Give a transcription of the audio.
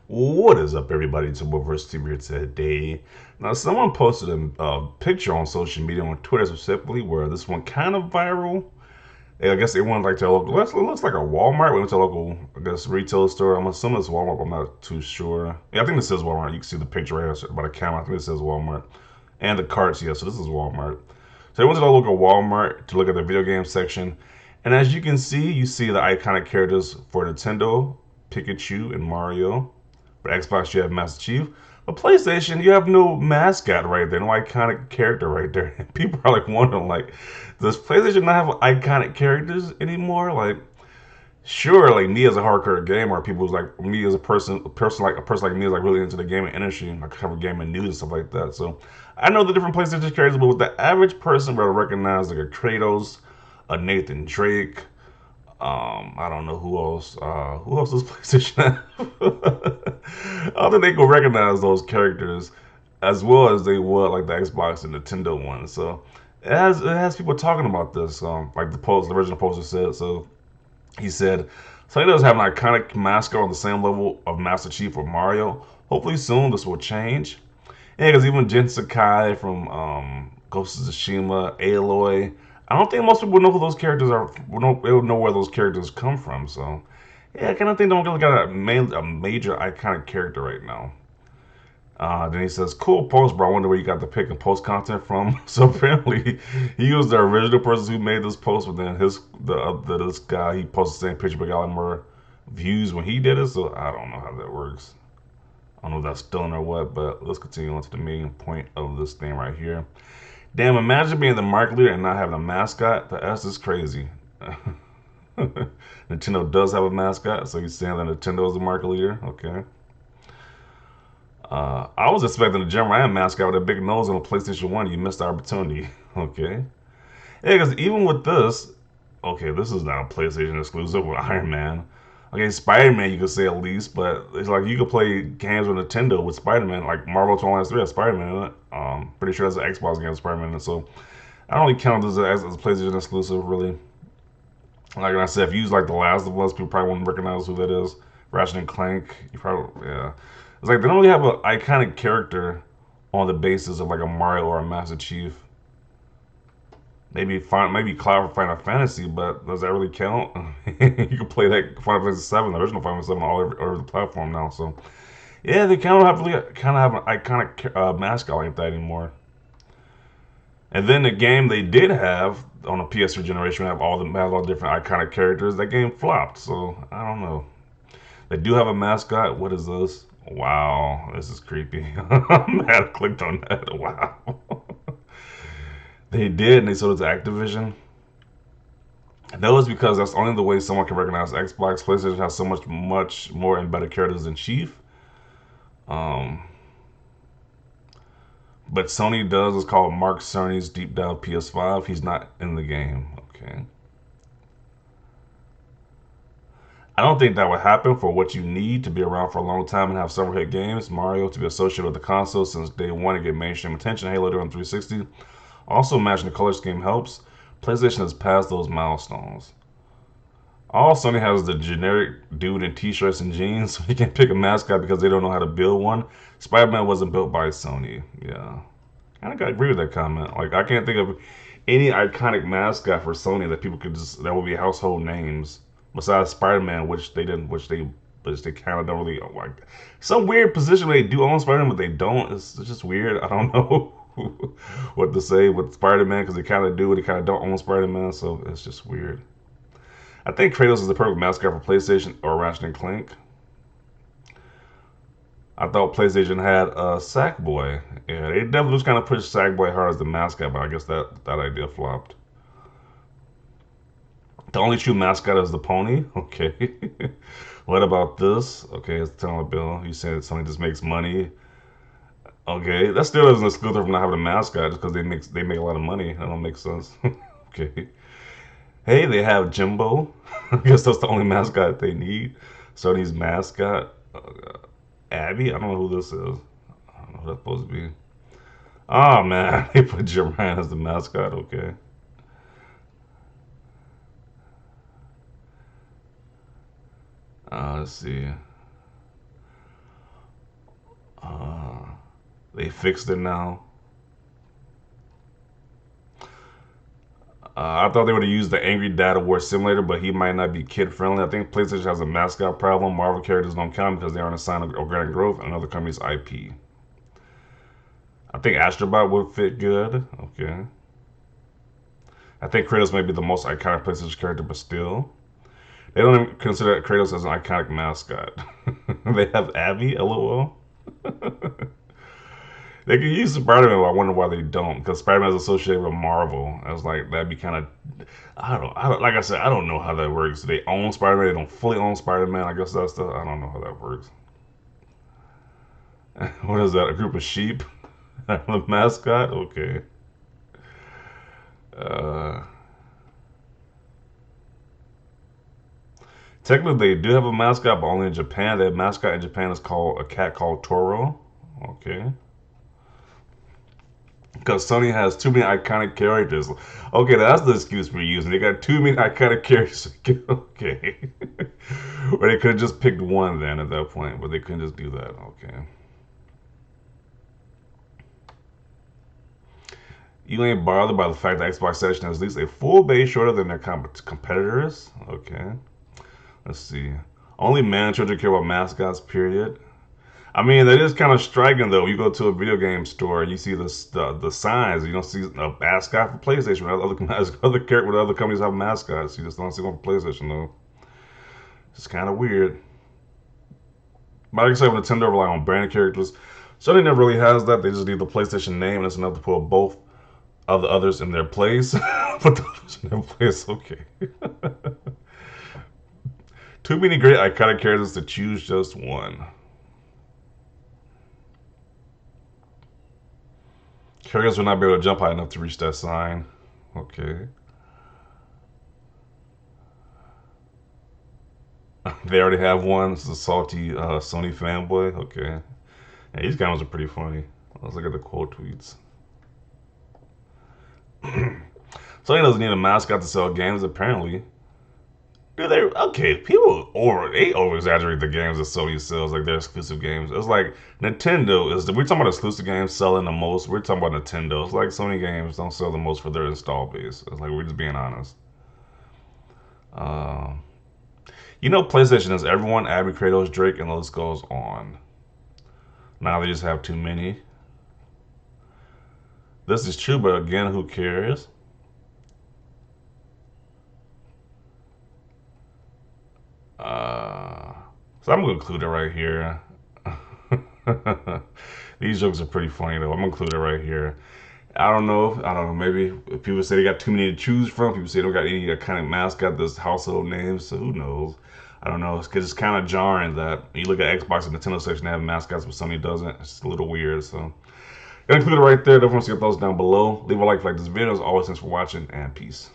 What is up, everybody? It's Versus TV here today. Now, someone posted a picture on social media, on Twitter specifically, where this one kind of viral. I guess they went like to a local. It looks like a Walmart. We went to a local, I guess, retail store. I'm assuming it's Walmart, but I'm not too sure. Yeah, I think this says Walmart. You can see the picture right here by the camera. I think it says Walmart. And the carts, yeah, so this is Walmart. So they went to the local Walmart to look at the video game section. And as you can see, you see the iconic characters for Nintendo, Pikachu, and Mario. For Xbox, you have Master Chief. But PlayStation, you have no mascot right there, no iconic character right there. People are like wondering, like, does PlayStation not have iconic characters anymore? Like, sure, like me as a hardcore gamer, people who's like me as a person like me is like really into the gaming industry, like cover gaming news and stuff like that. So I know the different PlayStation characters, but with the average person, will recognize like a Kratos, a Nathan Drake, I don't know who else. Who else does PlayStation have? I don't think they can recognize those characters as well as they would like the Xbox and Nintendo ones. So it has people talking about this. Like the original poster said. So he said, Sony does have an iconic mascot on the same level of Master Chief or Mario. Hopefully soon this will change. Yeah, because even Jin Sakai from Ghost of Tsushima, Aloy, I don't think most people know who those characters are. They don't know where those characters come from. So, yeah, I kind of think they don't really got a major iconic character right now. Then he says, "Cool post, bro. I wonder where you got the pick and post content from." So apparently, he was the original person who made this post, but then this guy he posted the same picture but got a lot more views when he did it. So I don't know how that works. I don't know if that's stolen or what, but let's continue on to the main point of this thing right here. Damn, imagine being the market leader and not having a mascot. That's just crazy. Nintendo does have a mascot, so you're saying that Nintendo is the market leader? Okay. I was expecting a Jim Ryan mascot with a big nose on a PlayStation 1. You missed the opportunity. Okay. Yeah, because even with this, okay, this is not a PlayStation exclusive with Iron Man. Okay, Spider Man, you could say at least, but it's like you could play games with Nintendo with Spider Man, like Marvel 2003 has Spider Man in it. Pretty sure that's an Xbox game with Spider Man in it. So I don't really count this as a PlayStation exclusive, really. Like I said, if you use like The Last of Us, people probably wouldn't recognize who that is. Ratchet and Clank, you probably, yeah. It's like they don't really have an iconic character on the basis of like a Mario or a Master Chief. Maybe Cloud for Final Fantasy, but does that really count? You can play that Final Fantasy Seven, the original Final Fantasy Seven, all over the platform now. So yeah, they kind of have an iconic mascot like that anymore. And then the game they did have on the PS3 generation have all the different iconic characters. That game flopped, so I don't know. They do have a mascot. What is this? Wow, this is creepy. I'm mad I clicked on that. Wow. They did, and they sold it to Activision. That was because that's only the way someone can recognize Xbox. PlayStation has so much more and better characters than Chief. Um, but Sony does. It's called Mark Cerny's Deep Dive PS5. He's not in the game. Okay. I don't think that would happen for what you need to be around for a long time and have several hit games. Mario to be associated with the console since day one and get mainstream attention. Halo during 360. Also, matching the color scheme helps. PlayStation has passed those milestones. All Sony has the generic dude in t-shirts and jeans, so you can't pick a mascot because they don't know how to build one. Spider-Man wasn't built by Sony. Yeah, I think I agree with that comment. Like, I can't think of any iconic mascot for Sony that people could just that would be household names besides Spider-Man, which they kind of don't really like. Some weird position they do own Spider-Man, but they don't. It's just weird. I don't know what to say with Spider-Man because they kind of do, they kind of don't own Spider-Man, so it's just weird. I think Kratos is the perfect mascot for PlayStation or Ratchet and Clank. I thought PlayStation had Sackboy. Yeah, they definitely just kind of pushed Sackboy hard as the mascot, but I guess that idea flopped. The only true mascot is the pony. Okay. What about this? Okay, it's telling a bill. You said Sony just makes money. Okay, that still doesn't exclude them from not having a mascot just because they make a lot of money. That don't make sense. Okay. Hey, they have Jimbo. I guess that's the only mascot they need. Sony's mascot. Abby? I don't know who this is. I don't know who that's supposed to be. Oh man, they put Jim Ryan as the mascot. Okay. Let's see. They fixed it now. I thought they would have used the Angry Dad Award Simulator, but he might not be kid friendly. I think PlayStation has a mascot problem. Marvel characters don't count because they aren't a sign of organic growth and another company's IP. I think Astrobot would fit good. Okay. I think Kratos may be the most iconic PlayStation character, but still. They don't even consider Kratos as an iconic mascot. They have Abby, LOL. They can use Spider-Man, but I wonder why they don't. Because Spider-Man is associated with Marvel. I was like, that'd be kind of, like I said, I don't know how that works. They own Spider-Man, they don't fully own Spider-Man. I guess that's I don't know how that works. What is that? A group of sheep? The mascot? Okay. Uh, Technically, they do have a mascot, but only in Japan. Their mascot in Japan is called a cat called Toro. Okay. Because Sony has too many iconic characters. Okay, that's the excuse we're using. They got too many iconic characters. Okay. Or they could have just picked one then at that point, but they couldn't just do that. Okay. You ain't bothered by the fact that Xbox Session has at least a full base shorter than their competitors. Okay. Let's see. Only man children care about mascots, period. I mean, that is kind of striking though. You go to a video game store and you see the signs. You don't see a mascot for PlayStation. With other companies have mascots. You just don't see one for PlayStation though. It's kind of weird. But like I said, with Nintendo rely on branded characters. Sony never really has that. They just need the PlayStation name, and it's enough to put both of the others in their place. Put the others in their place. Okay. Too many great iconic characters to choose just one. Characters will not be able to jump high enough to reach that sign. Okay. They already have one. It's a salty Sony fanboy. Okay. Yeah, these guys are pretty funny. Let's look at the quote tweets. Sony doesn't need a mascot to sell games, apparently. Do they? Okay, they over exaggerate the games that Sony sells, like their exclusive games. It's like Nintendo we're talking about exclusive games selling the most. We're talking about Nintendo. It's like Sony games don't sell the most for their install base. It's like we're just being honest. Uh, PlayStation has everyone, Abby, Kratos, Drake, and the list goes on. Now they just have too many. This is true, but again, who cares? So I'm gonna include it right here. These jokes are pretty funny though. I'm gonna include it right here. I don't know. Maybe people say they got too many to choose from. People say they don't got any kind of mascot that's household names. So who knows? I don't know. It's kind of jarring that you look at Xbox and Nintendo section, they have mascots, but Sony doesn't. It's a little weird. So gonna include it right there. Definitely see your thoughts down below. Leave a like if you like this video. As always, thanks for watching and peace.